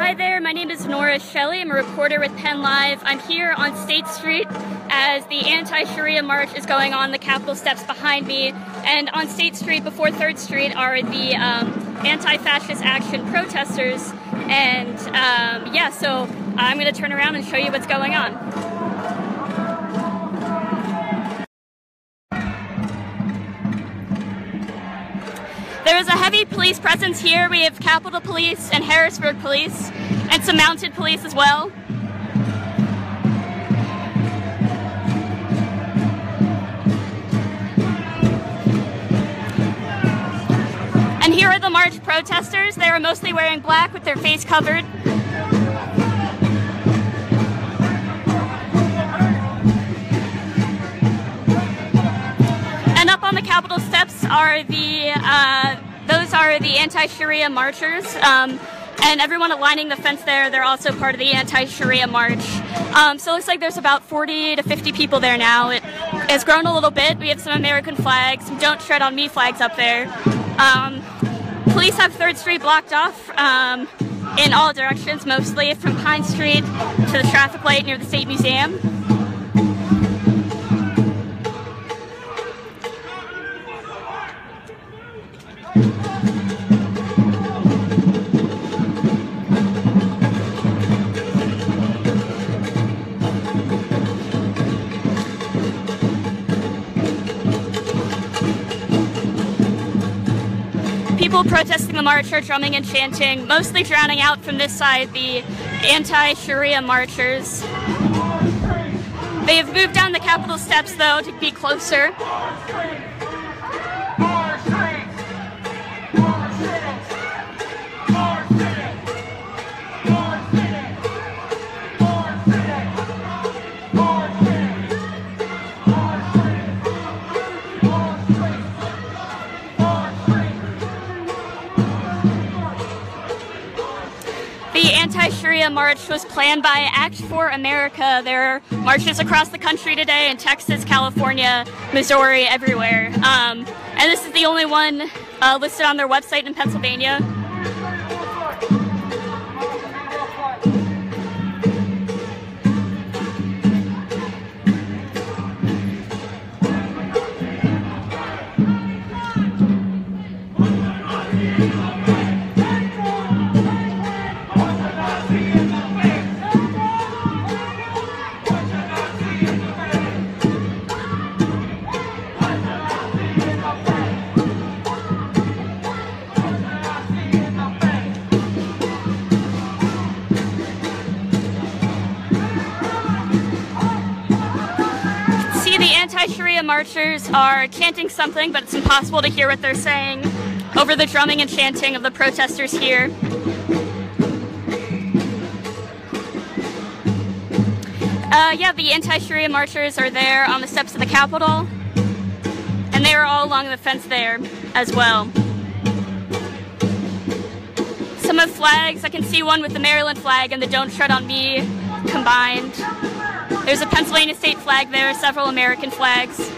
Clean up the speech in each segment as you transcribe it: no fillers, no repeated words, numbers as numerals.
Hi there, my name is Nora Shelley. I'm a reporter with PennLive. I'm here on State Street as the Anti-Sharia march is going on the Capitol steps behind me. And on State Street before 3rd Street are the Anti-Fascist Action Protestors. And yeah, so I'm going to turn around and show you what's going on. There is a heavy police presence here. We have Capitol Police and Harrisburg Police and some mounted police as well. And here are the march protesters. They are mostly wearing black with their face covered. And up on the Capitol steps are those are the Anti-Sharia marchers, and everyone lining the fence there, they're also part of the Anti-Sharia march. So it looks like there's about 40 to 50 people there now. It has grown a little bit. We have some American flags, some Don't Tread on Me flags up there. Police have 3rd Street blocked off in all directions, mostly from Pine Street to the traffic light near the State Museum. People protesting the march are drumming and chanting, mostly drowning out from this side the Anti-Sharia marchers. They have moved down the Capitol steps, though, to be closer. The Anti-Sharia march was planned by Act for America. There are marches across the country today in Texas, California, Missouri, everywhere. And this is the only one listed on their website in Pennsylvania. The Anti-Sharia marchers are chanting something, but it's impossible to hear what they're saying over the drumming and chanting of the protesters here. Yeah, the Anti-Sharia marchers are there on the steps of the Capitol, and they are all along the fence there as well. Some have flags. I can see one with the Maryland flag and the Don't Tread on Me combined. There's a Pennsylvania state flag there, several American flags.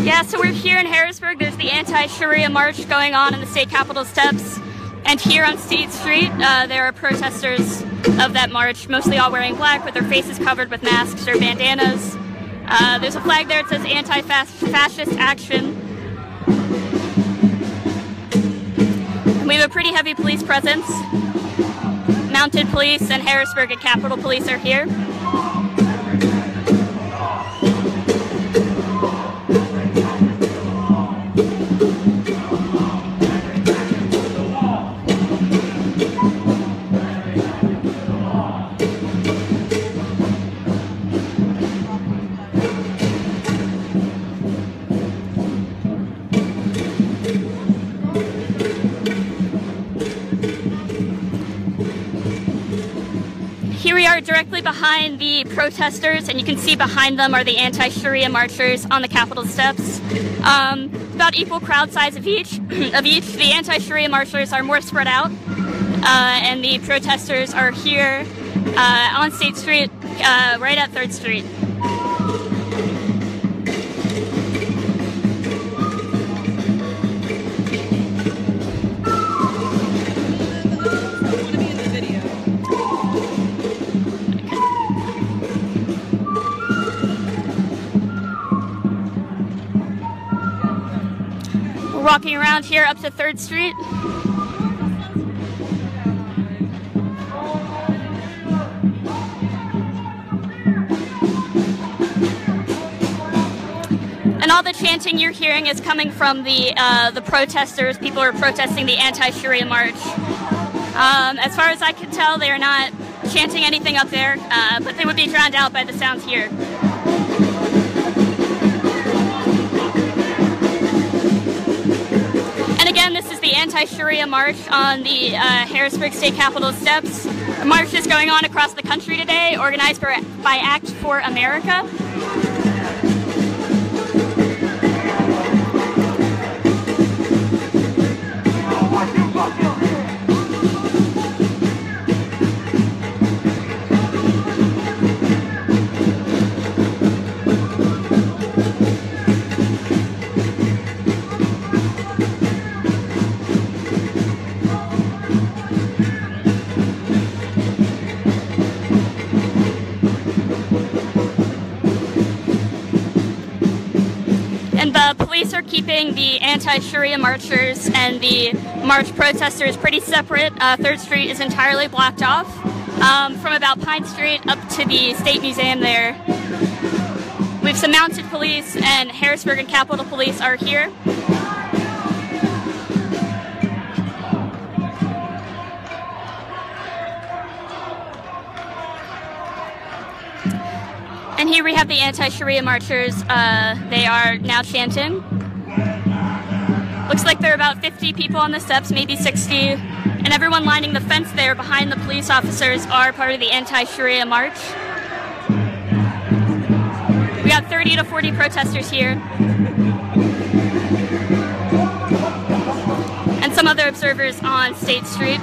Yeah, so we're here in Harrisburg. There's the Anti-Sharia march going on in the state capitol steps. And here on State Street, there are protesters of that march, mostly all wearing black with their faces covered with masks or bandanas. There's a flag there that says Anti-Fascist Action. And we have a pretty heavy police presence. Mounted police and Harrisburg and Capitol Police are here. we are directly behind the protesters, and you can see behind them are the anti-Sharia marchers on the Capitol steps. About equal crowd size of each. The anti-Sharia marchers are more spread out, and the protesters are here on State Street, right at 3rd Street. We're walking around here up to 3rd Street. And all the chanting you're hearing is coming from the protesters. People are protesting the anti-Sharia march. As far as I can tell, they are not chanting anything up there, but they would be drowned out by the sounds here. Again, this is the anti-Sharia march on the Harrisburg State Capitol steps. The march is going on across the country today, organized by Act for America. The police are keeping the anti-Sharia marchers and the march protesters pretty separate. 3rd Street is entirely blocked off from about Pine Street up to the State Museum there. We have some mounted police, and Harrisburg and Capitol Police are here. And here we have the anti-Sharia marchers. They are now chanting. Looks like there are about 50 people on the steps, maybe 60. And everyone lining the fence there behind the police officers are part of the anti-Sharia march. We got 30 to 40 protesters here. And some other observers on State Street.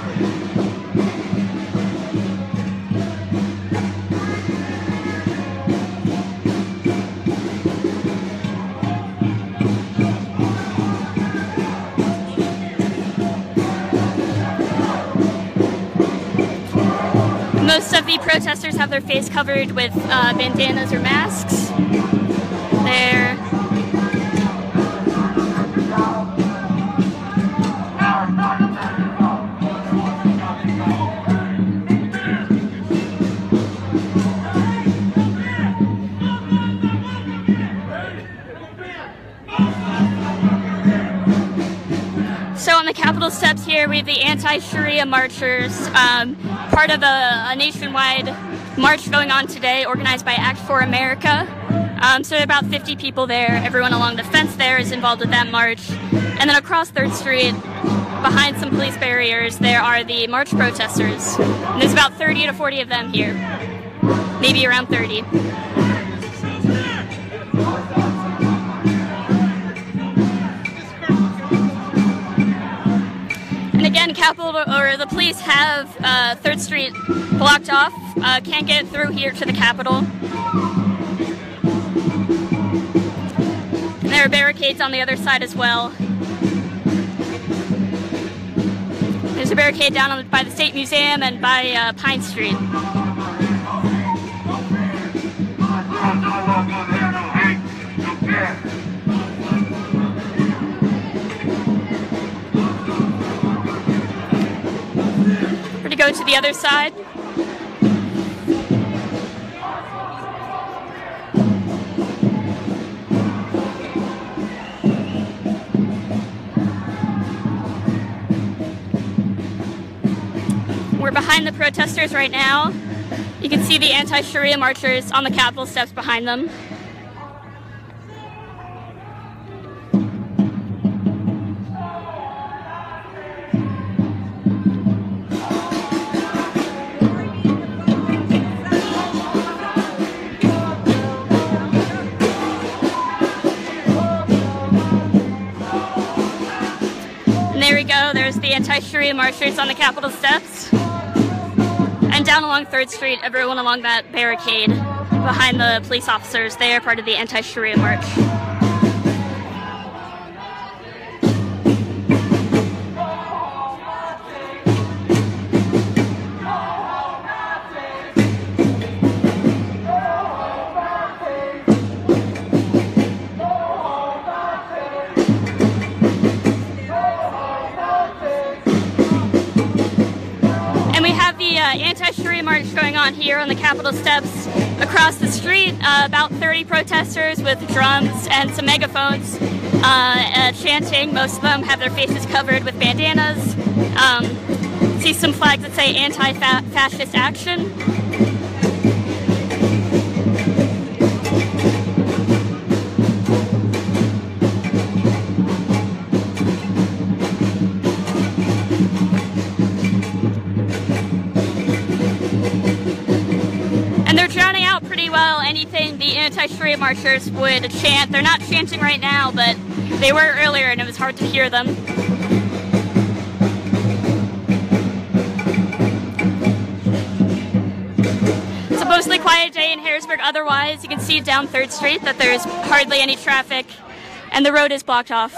Most of the protesters have their face covered with bandanas or masks. There. So on the Capitol steps here, we have the anti-Sharia marchers, part of a nationwide march going on today, organized by Act for America. So there are about 50 people there. Everyone along the fence there is involved with that march. And then across 3rd Street, behind some police barriers, there are the march protesters. And there's about 30 to 40 of them here, maybe around 30. Again, the police have 3rd Street blocked off. Can't get through here to the Capitol. And there are barricades on the other side as well. There's a barricade down by the State Museum and by Pine Street. We're going to go to the other side. We're behind the protesters right now. You can see the anti-Sharia marchers on the Capitol steps behind them. go. There's the Anti-Sharia marchers on the Capitol steps. And down along 3rd Street, everyone along that barricade behind the police officers, they are part of the Anti-Sharia march. Anti-Sharia march going on here on the Capitol steps. Across the street, about 30 protesters with drums and some megaphones chanting. Most of them have their faces covered with bandanas. See some flags that say anti-fascist action. Drowning out pretty well anything the Anti-Sharia marchers would chant. They're not chanting right now, but they were earlier and it was hard to hear them. It's a mostly quiet day in Harrisburg otherwise. You can see down 3rd Street that there's hardly any traffic and the road is blocked off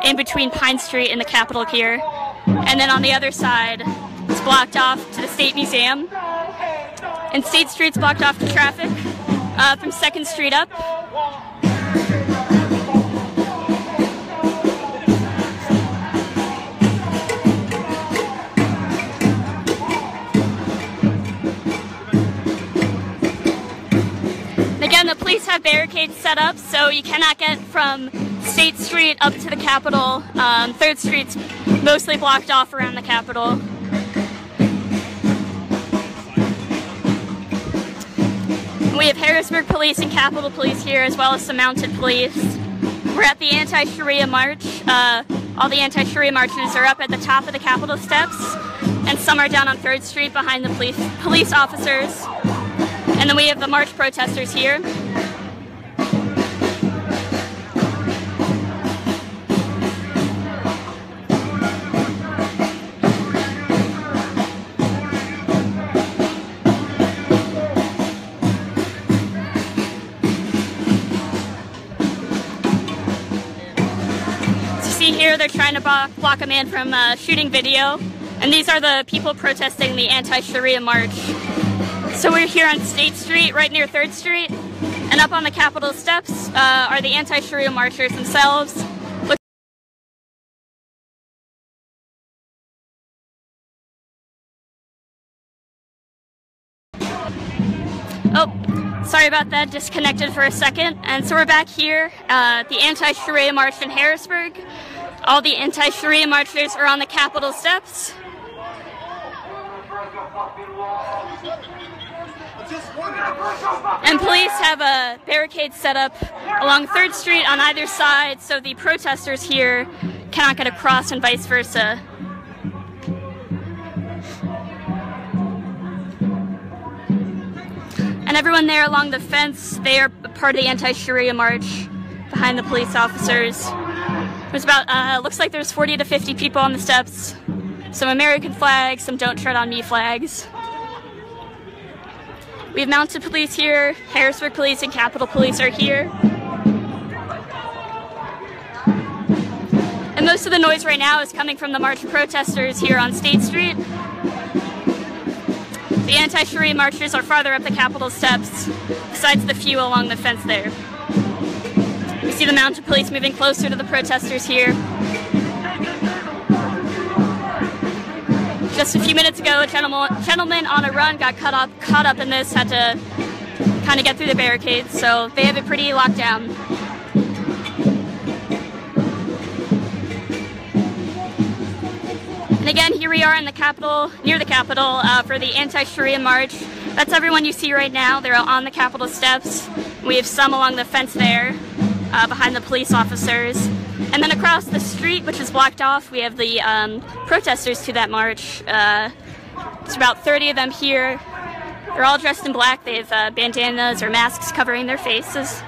in between Pine Street and the Capitol here. And then on the other side, it's blocked off to the State Museum. And State Street's blocked off to traffic from 2nd Street up. And again, the police have barricades set up, so you cannot get from State Street up to the Capitol. 3rd Street's mostly blocked off around the Capitol. We have Harrisburg police and Capitol police here, as well as some mounted police. We're at the Anti-Sharia march. All the Anti-Sharia marchers are up at the top of the Capitol steps, and some are down on 3rd Street behind the police officers. And then we have the march protesters here. Here they're trying to block a man from shooting video, and these are the people protesting the Anti-Sharia march. So we're here on State Street, right near 3rd Street, and up on the Capitol steps are the Anti-Sharia marchers themselves. Oh, sorry about that, disconnected for a second. And so we're back here at the Anti-Sharia march in Harrisburg. All the Anti-Sharia marchers are on the Capitol steps. And police have a barricade set up along 3rd Street on either side, so the protesters here cannot get across and vice versa. And everyone there along the fence, they are part of the Anti-Sharia march behind the police officers. There's about, looks like there's 40 to 50 people on the steps. Some American flags, some Don't Tread on Me flags. We have mounted police here, Harrisburg police and Capitol police are here. And most of the noise right now is coming from the march protesters here on State Street. The Anti-Sharia marchers are farther up the Capitol steps, besides the few along the fence there. We see the mounted police moving closer to the protesters here. Just a few minutes ago, a gentleman on a run got caught up in this, had to kind of get through the barricades, so they have it pretty locked down. And again, here we are in the Capitol, near the Capitol, for the Anti-Sharia march. That's everyone you see right now. They're on the Capitol steps. We have some along the fence there, behind the police officers. And then across the street, which is blocked off, we have the protesters to that march. There's about 30 of them here. They're all dressed in black. They have bandanas or masks covering their faces.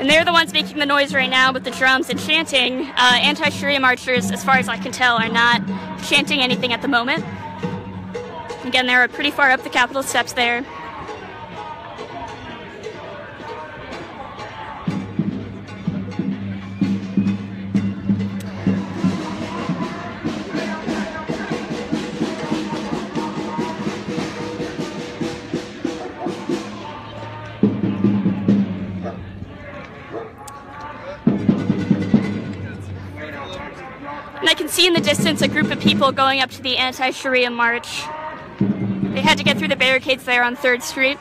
And they're the ones making the noise right now with the drums and chanting. Anti-Sharia marchers, as far as I can tell, are not chanting anything at the moment. Again, they're pretty far up the Capitol steps there. And I can see in the distance a group of people going up to the Anti-Sharia march. They had to get through the barricades there on 3rd Street.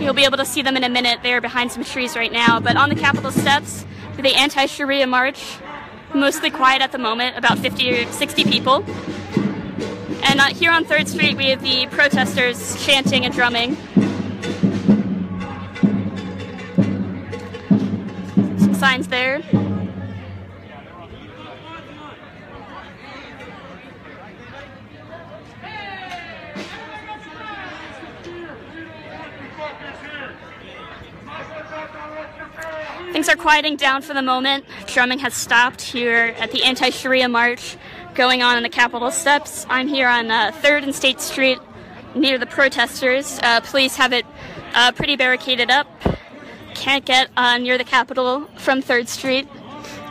You'll be able to see them in a minute. They're behind some trees right now. But on the Capitol steps, for the Anti-Sharia march, mostly quiet at the moment, about 50 or 60 people. And here on 3rd Street, we have the protesters chanting and drumming. Some signs there. Things are quieting down for the moment. Drumming has stopped here at the Anti-Sharia march going on the Capitol steps. I'm here on 3rd and State Street near the protesters. Police have it pretty barricaded up. Can't get near the Capitol from 3rd Street.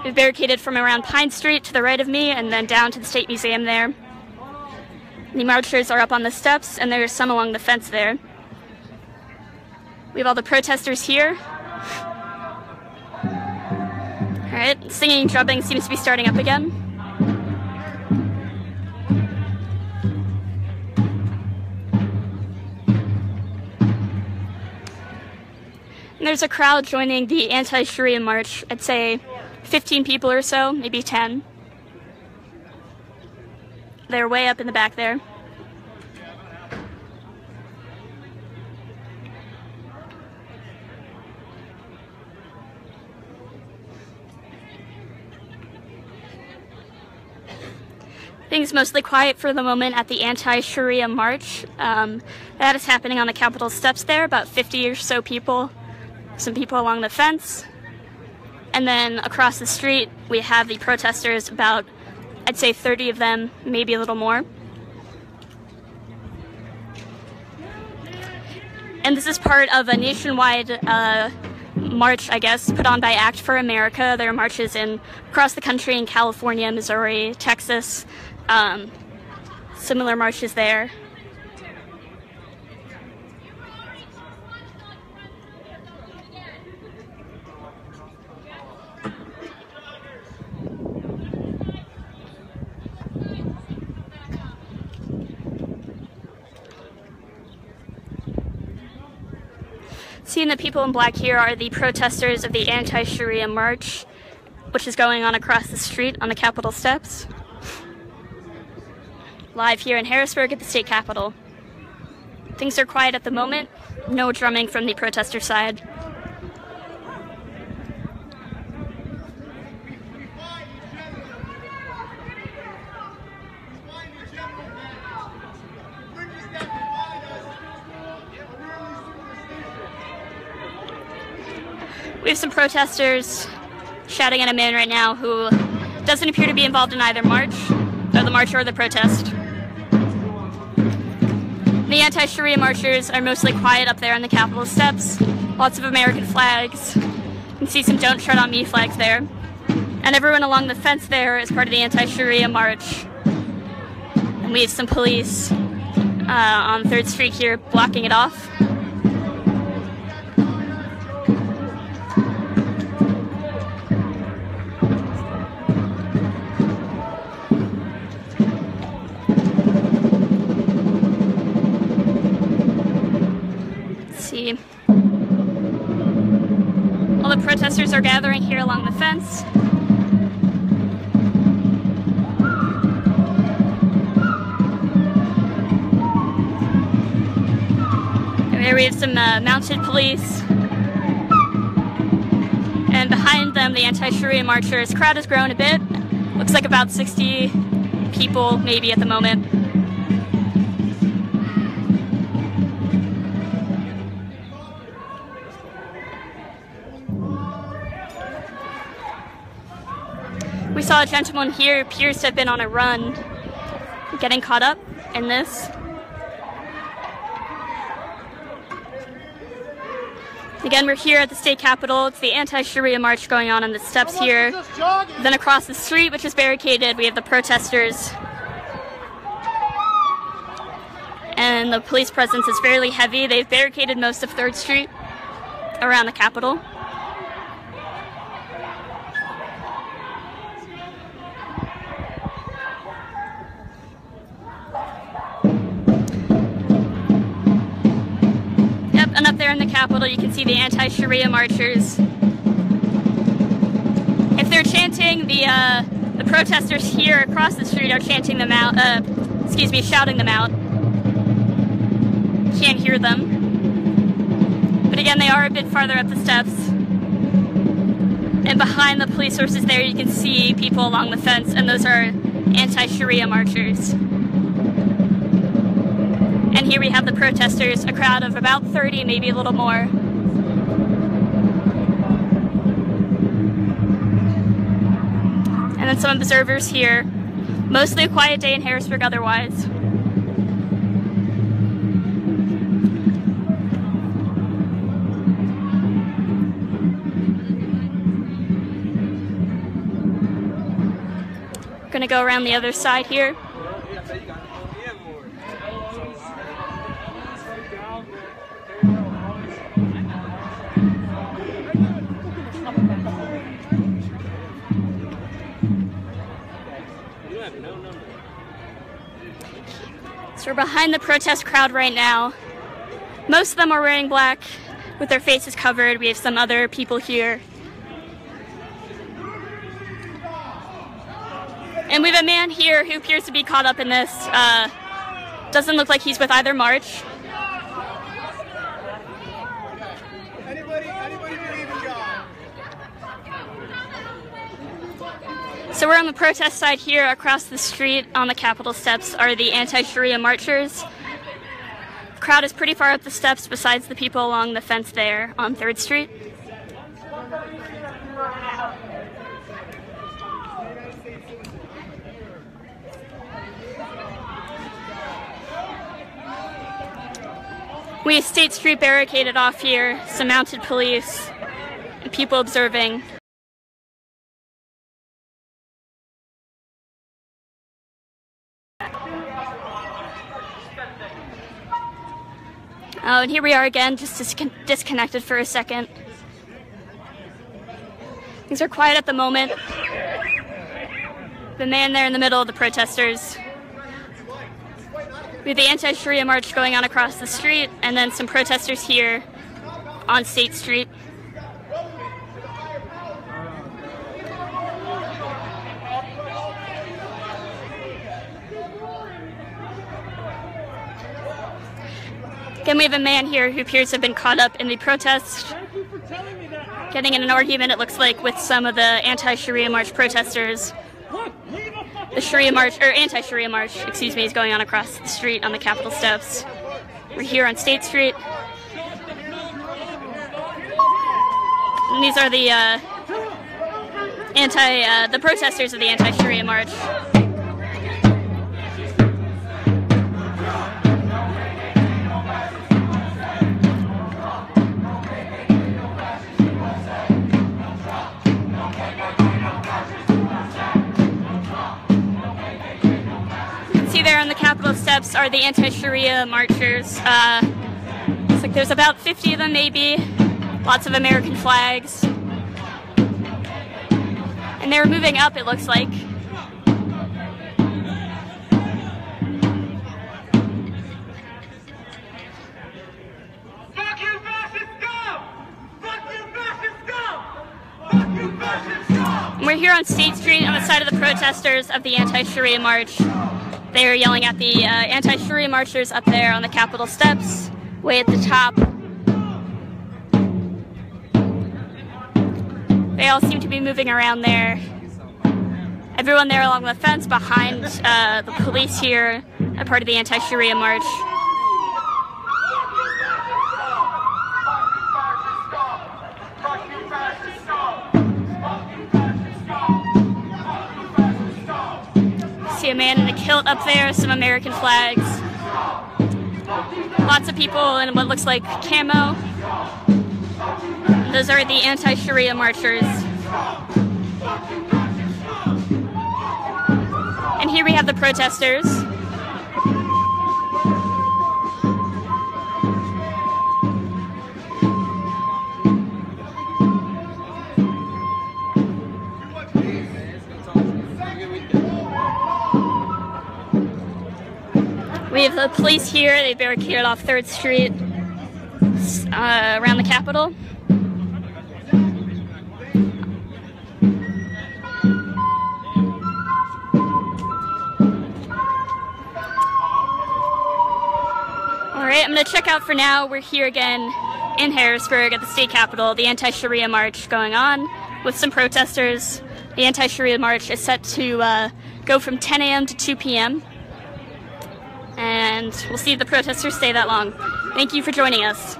We've barricaded from around Pine Street to the right of me and then down to the State Museum there. The marchers are up on the steps and there's some along the fence there. We have all the protesters here. Alright, singing and drumming seems to be starting up again. And there's a crowd joining the Anti-Sharia march. I'd say 15 people or so, maybe 10. They're way up in the back there. Things mostly quiet for the moment at the Anti-Sharia march. That is happening on the Capitol steps there, about 50 or so people. Some people along the fence. And then across the street, we have the protesters, about, I'd say 30 of them, maybe a little more. And this is part of a nationwide march, I guess, put on by Act for America. There are marches across the country in California, Missouri, Texas. Similar marches there. Seeing the people in black here are the protesters of the Anti-Sharia march, which is going on across the street on the Capitol steps. Live here in Harrisburg at the state capitol. Things are quiet at the moment. No drumming from the protester side. We have some protesters shouting at a man right now who doesn't appear to be involved in either march, or the march or the protest. The anti-Sharia marchers are mostly quiet up there on the Capitol steps. Lots of American flags. You can see some Don't Tread on Me flags there. And everyone along the fence there is part of the anti-Sharia march. And we have some police on 3rd Street here blocking it off. All the protesters are gathering here along the fence. And there we have some mounted police. And behind them, the anti-Sharia marchers. Crowd has grown a bit. Looks like about 60 people maybe at the moment. We saw a gentleman here who appears to have been on a run, getting caught up in this. Again, we're here at the state capitol. It's the anti-Sharia march going on the steps here. Then across the street, which is barricaded, we have the protesters. And the police presence is fairly heavy. They've barricaded most of 3rd Street around the Capitol. Yep, and up there in the Capitol you can see the anti-Sharia marchers. If they're chanting, the protesters here across the street are chanting them out, shouting them out. Can't hear them. But again, they are a bit farther up the steps. And behind the police horses there, you can see people along the fence, and those are anti-Sharia marchers. And here we have the protesters, a crowd of about 30, maybe a little more. And then some observers here. Mostly a quiet day in Harrisburg otherwise. Gonna go around the other side here. So we're behind the protest crowd right now. Most of them are wearing black with their faces covered. We have some other people here. And we have a man here who appears to be caught up in this. Doesn't look like he's with either march. Anybody believe in God? So we're on the protest side here. Across the street on the Capitol steps are the anti-Sharia marchers. The crowd is pretty far up the steps besides the people along the fence there on 3rd Street. We have State Street barricaded off here, some mounted police, and people observing. Oh, and here we are again, just disconnected for a second. Things are quiet at the moment. The man there in the middle of the protesters. We have the anti-Sharia march going on across the street, and then some protesters here on State Street. Again, we have a man here who appears to have been caught up in the protest, getting in an argument, it looks like, with some of the anti-Sharia march protesters. The Sharia march, or anti-Sharia march, excuse me, is going on across the street on the Capitol steps. We're here on State Street. And these are the protesters of the anti-Sharia march. There on the Capitol steps are the anti-Sharia marchers. Looks like there's about 50 of them maybe. Lots of American flags. And they're moving up, it looks like. Fuck you, fascist scum! Fuck you, fascist scum! Fuck you, fascist scum! And we're here on State Street on the side of the protesters of the anti-Sharia march. They are yelling at the anti-Sharia marchers up there on the Capitol steps, way at the top. They all seem to be moving around there. Everyone there along the fence behind the police here, a part of the anti-Sharia march. a man in a kilt up there, some American flags. Lots of people in what looks like camo. Those are the anti-Sharia marchers. And here we have the protesters. We have the police here. They barricaded off 3rd Street around the Capitol. Alright, I'm going to check out for now. We're here again in Harrisburg at the state capitol. The anti-Sharia march going on with some protesters. The anti-Sharia march is set to go from 10 a.m. to 2 p.m. And we'll see if the protesters stay that long. Thank you for joining us.